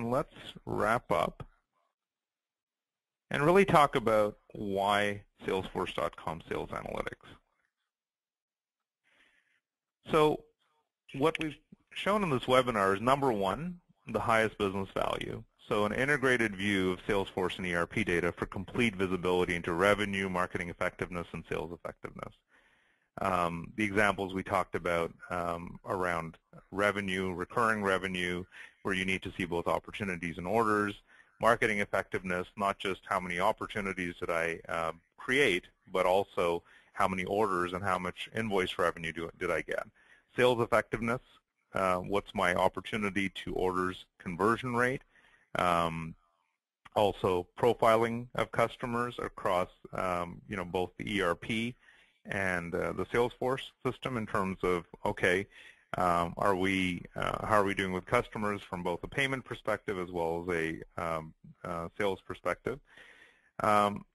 and let's wrap up and really talk about why Salesforce.com Sales Analytics. So what we've shown in this webinar is, number one, the highest business value. So an integrated view of Salesforce and ERP data for complete visibility into revenue, marketing effectiveness, and sales effectiveness. The examples we talked about around revenue, recurring revenue, where you need to see both opportunities and orders, marketing effectiveness, not just how many opportunities did I create, but also how many orders and how much invoice revenue did I get. Sales effectiveness, what's my opportunity to orders conversion rate. Also profiling of customers across both the ERP and the Salesforce system in terms of, okay, how are we doing with customers from both a payment perspective as well as a sales perspective.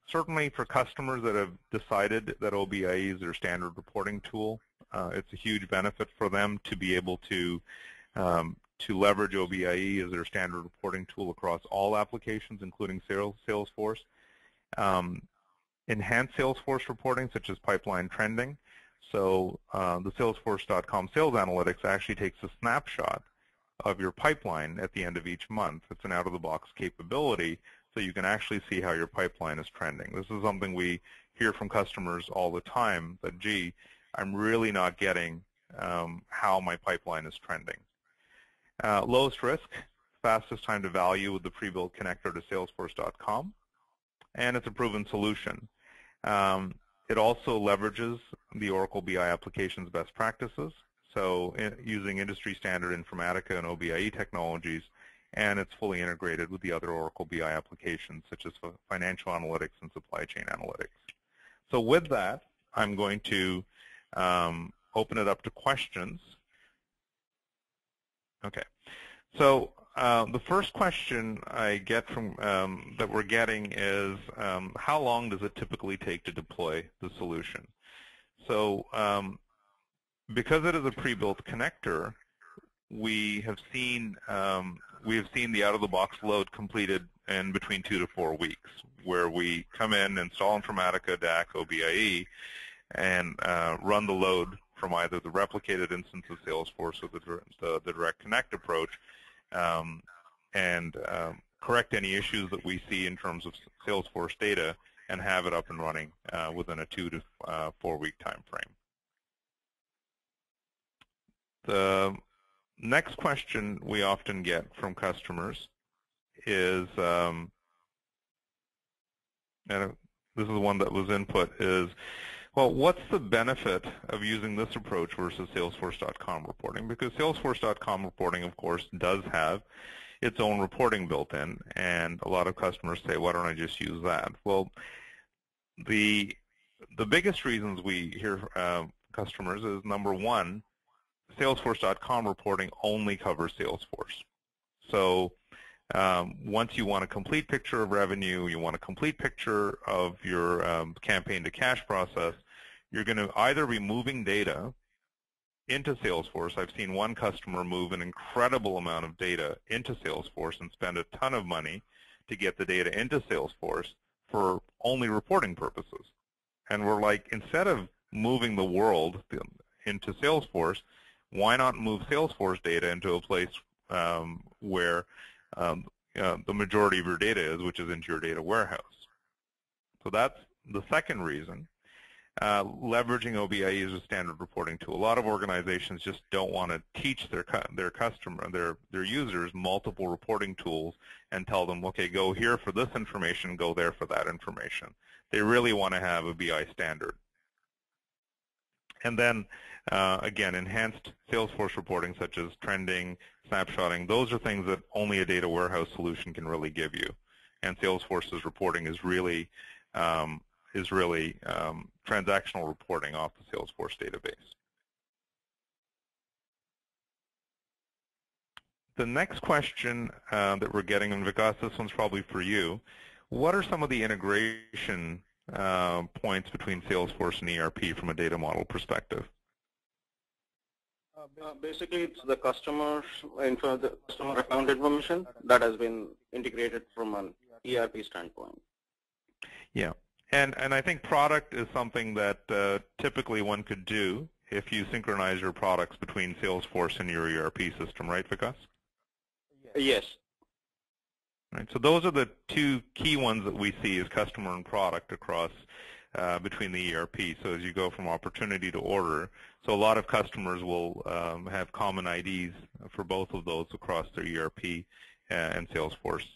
Certainly for customers that have decided that OBIEE is their standard reporting tool, it's a huge benefit for them to be able to leverage OBIEE as their standard reporting tool across all applications, including Salesforce. Enhanced Salesforce reporting, such as pipeline trending. So the Salesforce.com Sales Analytics actually takes a snapshot of your pipeline at the end of each month. It's an out-of-the-box capability, so you can actually see how your pipeline is trending. This is something we hear from customers all the time, that, gee, I'm really not getting how my pipeline is trending. Lowest risk, fastest time to value with the pre-built connector to Salesforce.com, and it's a proven solution. It also leverages the Oracle BI application's best practices, so using industry standard Informatica and OBIEE technologies, and it's fully integrated with the other Oracle BI applications, such as financial analytics and supply chain analytics. So with that, I'm going to open it up to questions. Okay, so the first question I get from that we're getting is, how long does it typically take to deploy the solution? So because it is a pre-built connector, we have seen the out-of-the-box load completed in between 2 to 4 weeks, where we come in, install Informatica, DAC, OBIEE, and run the load from either the replicated instance of Salesforce or the direct connect approach, and correct any issues that we see in terms of Salesforce data and have it up and running within a 2 to 4 week time frame. The next question we often get from customers is, and this is one that was input, is, well, what's the benefit of using this approach versus Salesforce.com reporting? Because Salesforce.com reporting, of course, does have its own reporting built in, and a lot of customers say, why don't I just use that? Well, the biggest reasons we hear customers is, number one, Salesforce.com reporting only covers Salesforce. So once you want a complete picture of revenue, you want a complete picture of your campaign to cash process, you're going to either be moving data into Salesforce. I've seen one customer move an incredible amount of data into Salesforce and spend a ton of money to get the data into Salesforce for only reporting purposes. And we're like, instead of moving the world into Salesforce, why not move Salesforce data into a place where the majority of your data is, which is into your data warehouse? So that's the second reason. Leveraging OBIEE as a standard reporting tool. A lot of organizations just don't want to teach their users multiple reporting tools and tell them, okay, go here for this information, go there for that information. They really want to have a BI standard. And then, again, enhanced Salesforce reporting, such as trending, snapshotting, those are things that only a data warehouse solution can really give you. And Salesforce's reporting is really transactional reporting off the Salesforce database. The next question that we're getting, and Vikas, this one's probably for you, what are some of the integration points between Salesforce and ERP from a data model perspective? Basically, it's the the customer account information that has been integrated from an ERP standpoint. Yeah, and I think product is something that typically one could do if you synchronize your products between Salesforce and your ERP system, right, Vikas? Yes. Right. So those are the two key ones that we see as customer and product across between the ERP. So as you go from opportunity to order, so a lot of customers will have common IDs for both of those across their ERP and Salesforce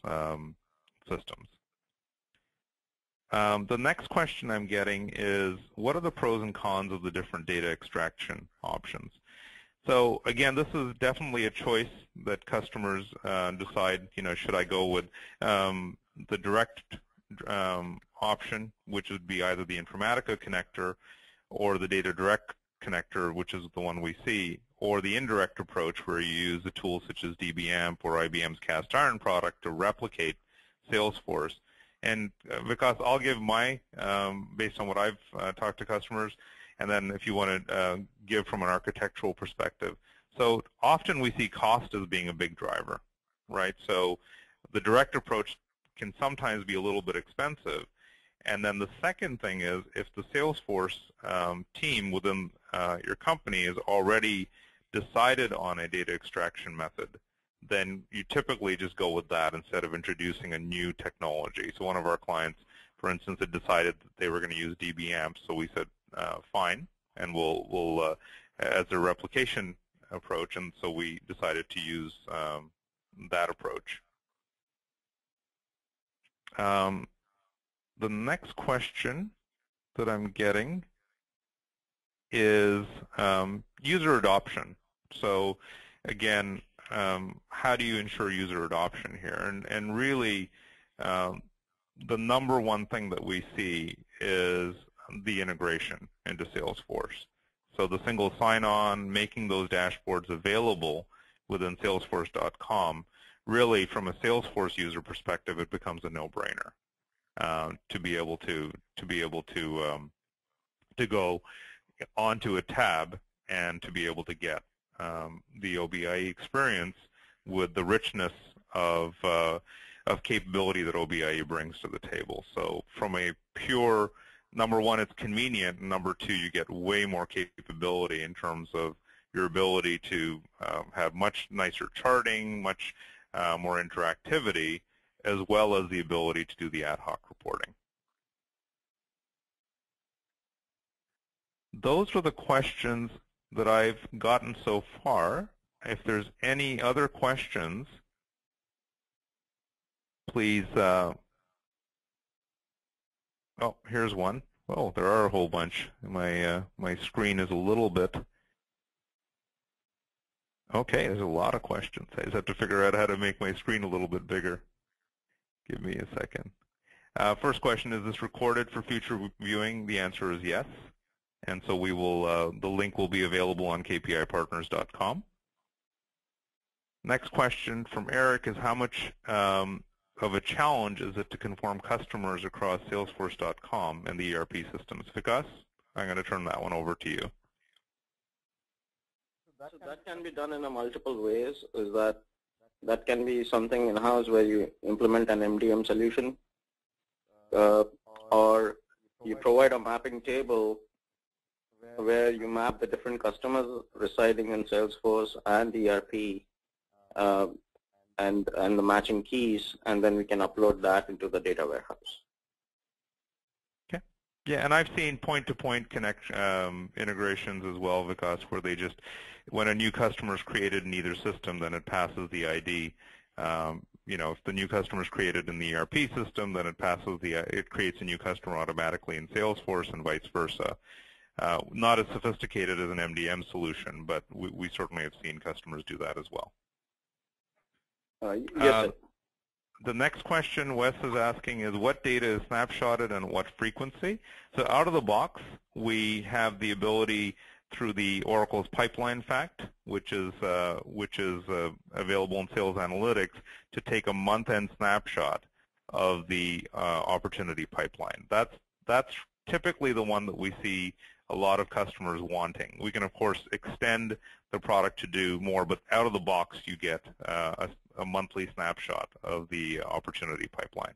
systems. The next question I'm getting is, what are the pros and cons of the different data extraction options? So again, this is definitely a choice that customers decide, should I go with the direct option, which would be either the Informatica connector or the Data Direct connector, which is the one we see, or the indirect approach where you use a tool such as DBAMP or IBM's cast iron product to replicate Salesforce. And Vikas, I'll give my, based on what I've talked to customers, and then if you want to give from an architectural perspective. So often we see cost as being a big driver, right? So the direct approach can sometimes be a little bit expensive. And then the second thing is, if the Salesforce team within your company is already decided on a data extraction method, then you typically just go with that instead of introducing a new technology. So one of our clients, for instance, had decided that they were going to use DBAMP, so we said, fine, and we'll as a replication approach, and so we decided to use that approach. The next question that I'm getting is user adoption. So again, how do you ensure user adoption here? And really, the number one thing that we see is the integration into Salesforce. So the single sign-on, making those dashboards available within Salesforce.com, really from a Salesforce user perspective, it becomes a no-brainer to be able to go onto a tab and to be able to get the OBIEE experience with the richness of capability that OBIEE brings to the table. So from a pure, number one, it's convenient, and number two, you get way more capability in terms of your ability to have much nicer charting, much more interactivity, as well as the ability to do the ad hoc reporting. Those are the questions that I've gotten so far. If there's any other questions, please. Oh, here's one. Oh, there are a whole bunch. My screen is a little bit. Okay, there's a lot of questions. I just have to figure out how to make my screen a little bit bigger. Give me a second. First question, is this recorded for future viewing? The answer is yes. And so we will. The link will be available on kpipartners.com. Next question from Eric is, how much of a challenge is it to conform customers across Salesforce.com and the ERP systems? Vikas, I'm going to turn that one over to you. So that can be done in multiple ways. Is that can be something in-house where you implement an MDM solution, or you provide a mapping table where you map the different customers residing in Salesforce and the ERP and the matching keys, and then we can upload that into the data warehouse. Okay. Yeah, and I've seen point-to-point integrations as well, Vikas, where they just, when a new customer is created in either system, then it passes the ID. If the new customer is created in the ERP system, then it creates a new customer automatically in Salesforce and vice versa. Not as sophisticated as an MDM solution, but we certainly have seen customers do that as well. Yes, sir. The next question Wes is asking is, what data is snapshotted and what frequency? So out of the box, we have the ability through the Oracle's pipeline fact, which is available in Sales Analytics, to take a month-end snapshot of the opportunity pipeline. That's typically the one that we see a lot of customers wanting. We can, of course, extend the product to do more, but out of the box you get a monthly snapshot of the opportunity pipeline.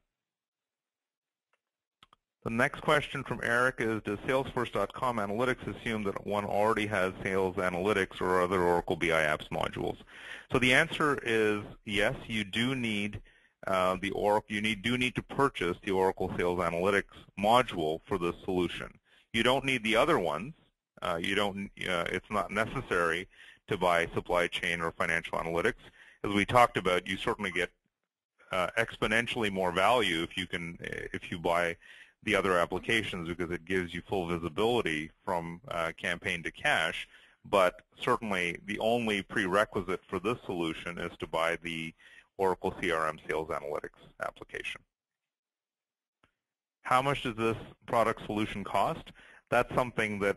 The next question from Eric is, does Salesforce.com Analytics assume that one already has Sales Analytics or other Oracle BI Apps modules? So the answer is yes, you do need the Oracle. You do need to purchase the Oracle Sales Analytics module for this solution. You don't need the other ones. It's not necessary to buy supply chain or financial analytics. As we talked about, you certainly get exponentially more value if you buy the other applications, because it gives you full visibility from campaign to cash. But certainly the only prerequisite for this solution is to buy the Oracle CRM Sales Analytics application. How much does this product solution cost? That's something that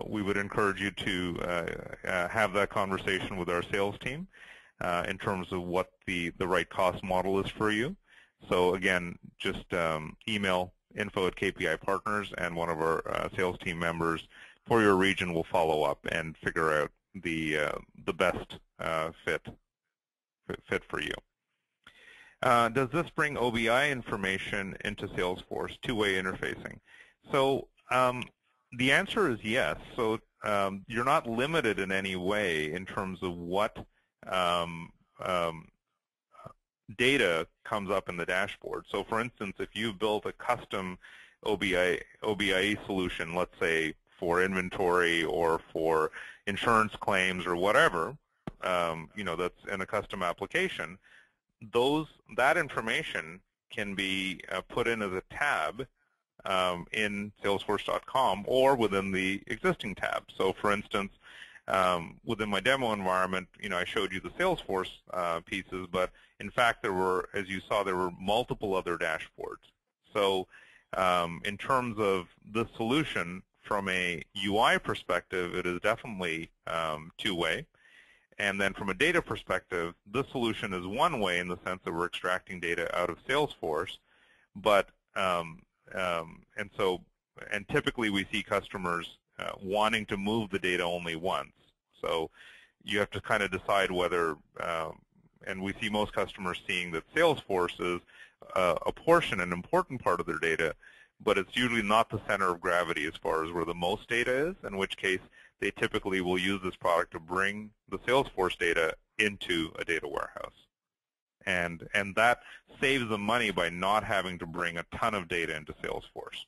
we would encourage you to have that conversation with our sales team in terms of what the right cost model is for you. So again, just email info@KPI Partners, and one of our sales team members for your region will follow up and figure out the best fit for you. Does this bring OBIEE information into Salesforce, two-way interfacing? So the answer is yes. So you're not limited in any way in terms of what data comes up in the dashboard. So for instance, if you built a custom OBIEE solution, let's say for inventory or for insurance claims or whatever, that's in a custom application, that information can be put in as a tab in Salesforce.com or within the existing tab. So for instance, within my demo environment, I showed you the Salesforce pieces, but in fact there were, as you saw, there were multiple other dashboards. So in terms of this solution, from a UI perspective, it is definitely two-way. And then from a data perspective, this solution is one way in the sense that we're extracting data out of Salesforce, but and typically we see customers wanting to move the data only once. So you have to kind of decide whether, and we see most customers seeing that Salesforce is a portion, an important part of their data, but it's usually not the center of gravity as far as where the most data is, in which case they typically will use this product to bring the Salesforce data into a data warehouse. And that saves them money by not having to bring a ton of data into Salesforce.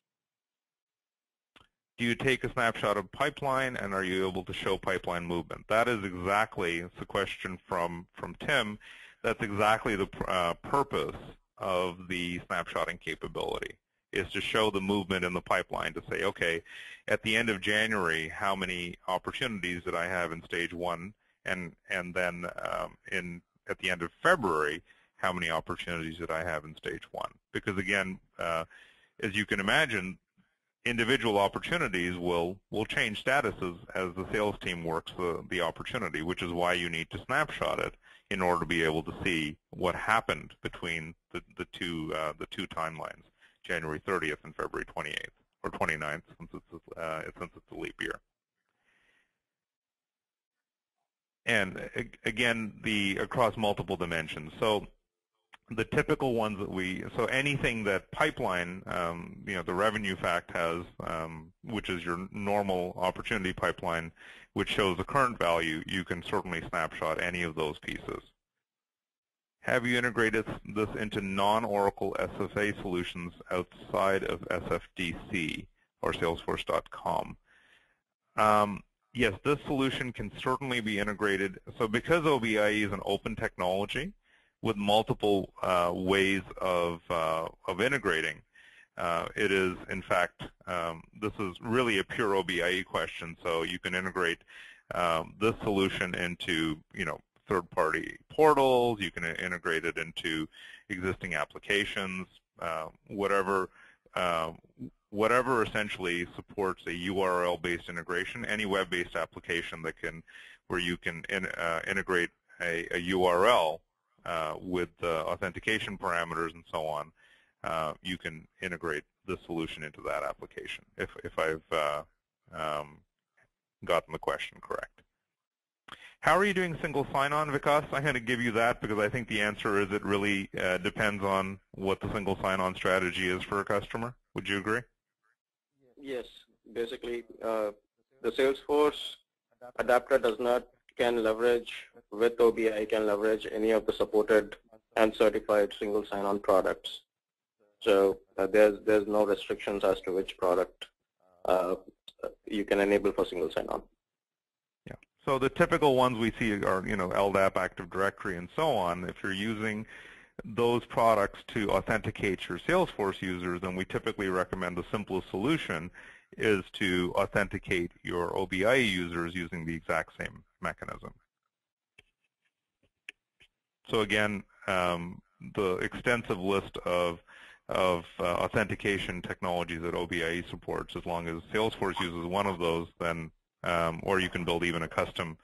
Do you take a snapshot of pipeline, and are you able to show pipeline movement? That is exactly, it's a question from Tim, that's exactly the purpose of the snapshotting capability, is to show the movement in the pipeline, to say, okay, at the end of January, how many opportunities did I have in stage 1, and then at the end of February, how many opportunities did I have in stage 1? Because again, as you can imagine, individual opportunities will change statuses as the sales team works the opportunity, which is why you need to snapshot it in order to be able to see what happened between the two timelines, January 30th and February 28th or 29th, since it's a leap year. And again, across multiple dimensions. So the typical ones that so anything that pipeline, the revenue fact has, which is your normal opportunity pipeline, which shows the current value, you can certainly snapshot any of those pieces. Have you integrated this into non-Oracle SFA solutions outside of SFDC or Salesforce.com? Yes, this solution can certainly be integrated. So because OBIEE is an open technology with multiple ways of integrating, it is, in fact, this is really a pure OBIEE question. So you can integrate this solution into, third-party portals. You can integrate it into existing applications, whatever essentially supports a URL-based integration. Any web-based application where you can integrate a URL with authentication parameters and so on, you can integrate this solution into that application. If I've gotten the question correct. How are you doing single sign-on, Vikas? I'm going to give you that because I think the answer is it really depends on what the single sign-on strategy is for a customer. Would you agree? Yes. Basically, the Salesforce adapter can leverage, with OBIEE, can leverage any of the supported and certified single sign-on products. So there's no restrictions as to which product you can enable for single sign-on. Yeah. So the typical ones we see are, LDAP, Active Directory, and so on. If you're using those products to authenticate your Salesforce users, then we typically recommend the simplest solution is to authenticate your OBIEE users using the exact same mechanism. So again, the extensive list of authentication technologies that OBIEE supports, as long as Salesforce uses one of those, then or you can build even a custom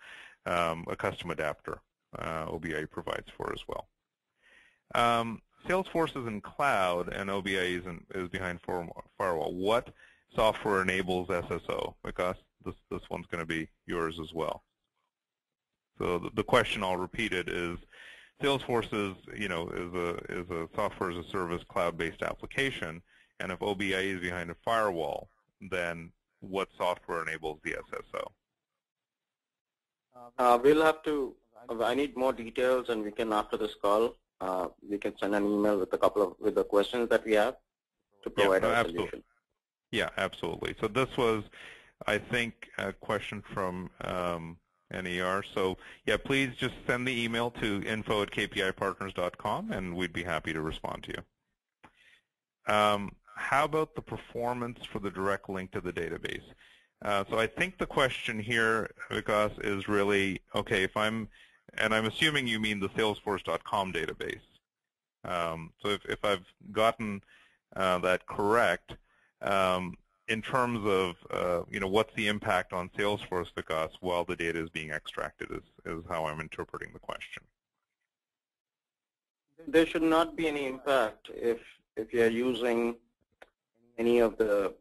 adapter OBIEE provides for as well. Salesforce is in cloud and OBIEE is behind firewall. What software enables SSO? Because this one's going to be yours as well. So the question, I'll repeat it, is Salesforce is a software as a service cloud-based application, and if OBIEE is behind a firewall, then what software enables the SSO? We'll have to. I need more details, and we can, after this call, we can send an email with with the questions that we have to provide our solution. Yeah, absolutely. So this was, I think, a question from NER. So yeah, please just send the email to info@kpipartners.com, and we'd be happy to respond to you. How about the performance for the direct link to the database? So I think the question here, Vikas, is really, okay, and I'm assuming you mean the Salesforce.com database. So if I've gotten that correct, in terms of what's the impact on Salesforce, Vikas, while the data is being extracted is how I'm interpreting the question. There should not be any impact if you're using any of the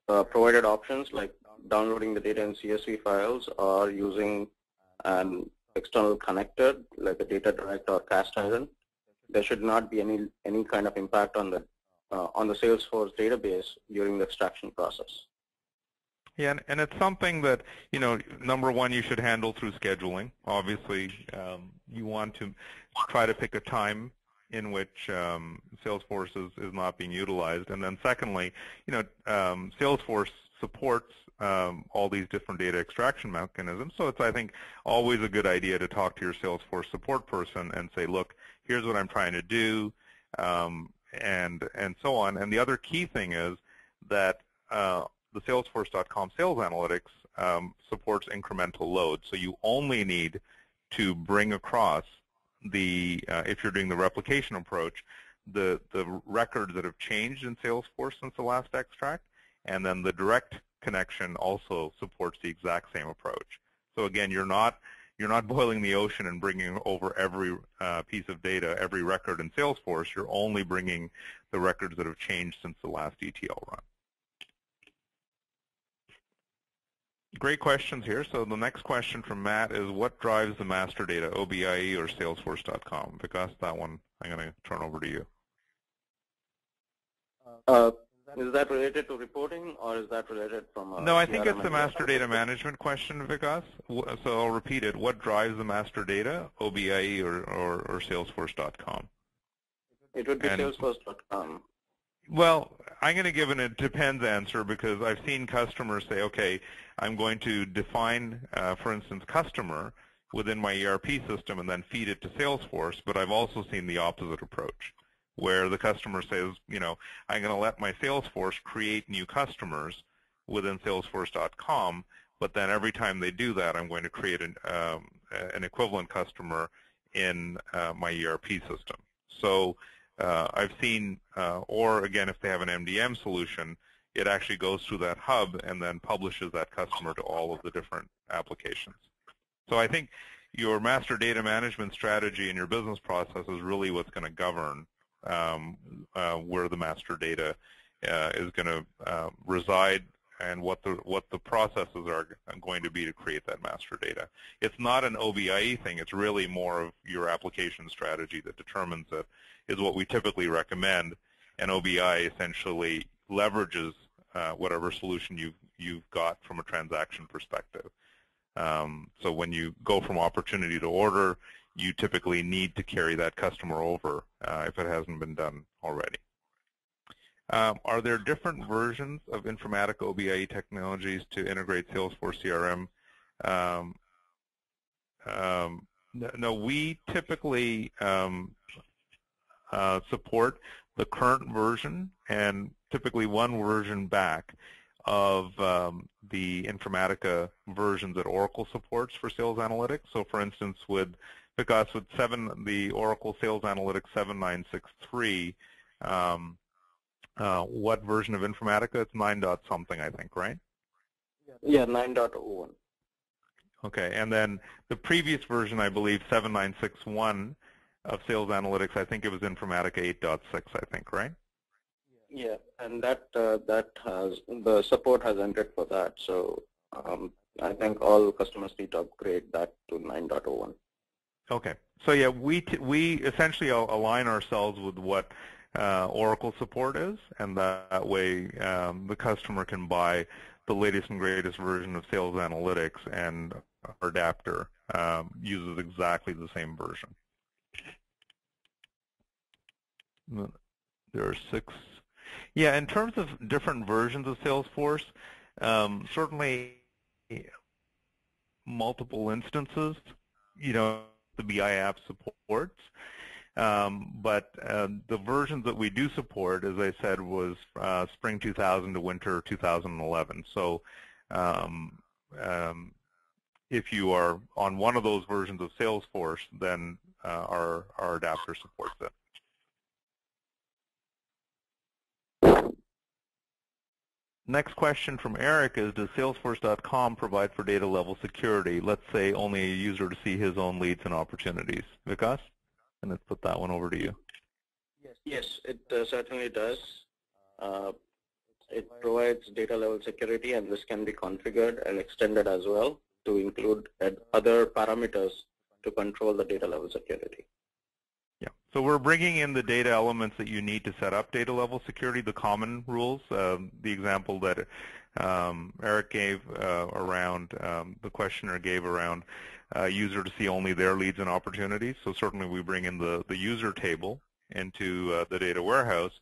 provided options, like downloading the data in CSV files or using an external connector like a data direct or cast iron. There should not be any kind of impact on the Salesforce database during the extraction process. Yeah, and it's something that, number one, you should handle through scheduling. Obviously, you want to try to pick a time in which Salesforce is not being utilized. And then secondly, Salesforce supports all these different data extraction mechanisms. So it's, I think, always a good idea to talk to your Salesforce support person and say, look, here's what I'm trying to do, and so on. And the other key thing is that the Salesforce.com Sales Analytics supports incremental load. So you only need to bring across if you're doing the replication approach, the records that have changed in Salesforce since the last extract, and then the direct connection also supports the exact same approach. So again, you're not boiling the ocean and bringing over every piece of data, every record in Salesforce. You're only bringing the records that have changed since the last ETL run. Great questions here. So the next question from Matt is, what drives the master data, OBIEE or Salesforce.com? Vikas, that one I'm going to turn over to you. Is that related to reporting, or is that related from No, I think it's the master data management question, Vikas. So I'll repeat it. What drives the master data, OBIEE or Salesforce.com? It would be Salesforce.com. Well, I'm going to give an it depends answer because I've seen customers say, okay, I'm going to define, for instance, customer within my ERP system and then feed it to Salesforce, but I've also seen the opposite approach where the customer says, I'm going to let my Salesforce create new customers within Salesforce.com, but then every time they do that, I'm going to create an equivalent customer in my ERP system. So I've seen, or again, if they have an MDM solution, it actually goes through that hub and then publishes that customer to all of the different applications. So I think your master data management strategy and your business process is really what's going to govern where the master data is going to reside and what the processes are going to be to create that master data. It's not an OBIE thing. It's really more of your application strategy that determines it, is what we typically recommend. And OBIE essentially leverages whatever solution you've got from a transaction perspective. So when you go from opportunity to order, you typically need to carry that customer over if it hasn't been done already. Are there different versions of Informatica OBIE technologies to integrate Salesforce CRM? No, we typically support the current version and typically one version back of the Informatica versions that Oracle supports for sales analytics. So for instance, because with the Oracle Sales Analytics 7963, what version of Informatica? It's 9 something, I think, right? Yeah, 9.01. Okay, and then the previous version, I believe, 7961 of Sales Analytics, I think it was Informatica 8.6, I think, right? Yeah, and that has the support has ended for that. So I think all customers need to upgrade that to 9.01. Okay, so yeah, we essentially align ourselves with what Oracle support is, and that way the customer can buy the latest and greatest version of Sales Analytics, and our adapter uses exactly the same version. There are 6. Yeah, in terms of different versions of Salesforce, certainly multiple instances, the BI app supports. But the versions that we do support, as I said, was spring 2000 to winter 2011. So if you are on one of those versions of Salesforce, then our adapter supports it. Next question from Eric is, does Salesforce.com provide for data level security? Let's say only a user to see his own leads and opportunities. Vikas? And let's put that one over to you. Yes, it certainly does. It provides data level security, and this can be configured and extended as well to include other parameters to control the data level security. Yeah, so we're bringing in the data elements that you need to set up data level security, the common rules. The example that Eric gave around, the questioner gave around user to see only their leads and opportunities. So certainly we bring in the user table into the data warehouse,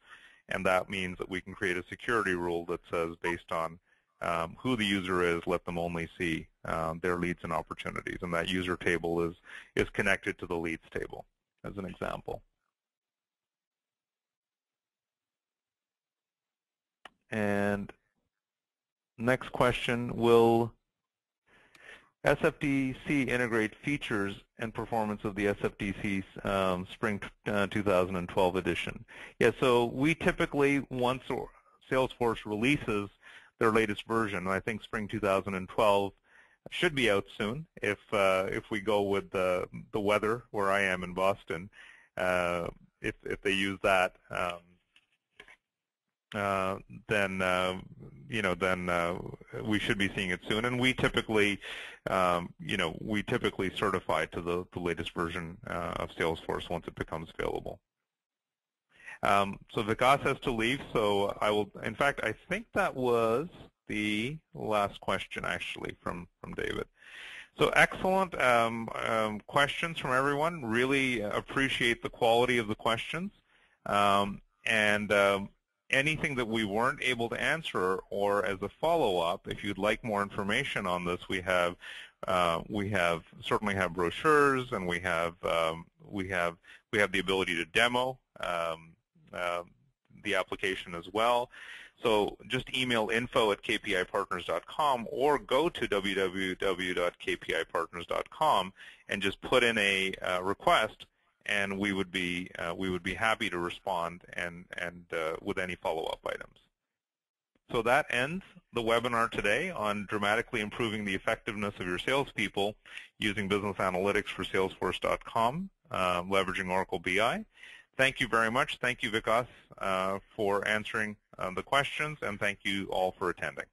and that means that we can create a security rule that says based on who the user is, let them only see their leads and opportunities. And that user table is connected to the leads table, as an example. And next question, will SFDC integrate features and performance of the SFDC Spring 2012 edition? Yeah, so we typically, once Salesforce releases their latest version, and I think Spring 2012 should be out soon if we go with the weather where I am in Boston. If they use that, then we should be seeing it soon. And we typically, certify to the latest version of Salesforce once it becomes available. So Vikas has to leave, so I will. In fact, I think that was the last question actually from David. So excellent questions from everyone. Really appreciate the quality of the questions. And anything that we weren't able to answer, or as a follow-up, if you'd like more information on this, we certainly have brochures, and we have the ability to demo the application as well. So just email info@kpipartners.com or go to www.kpipartners.com and just put in a request, and we would be happy to respond and with any follow-up items. So that ends the webinar today on dramatically improving the effectiveness of your salespeople using business analytics for Salesforce.com, leveraging Oracle BI. Thank you very much. Thank you, Vikas, for answering the questions, and thank you all for attending.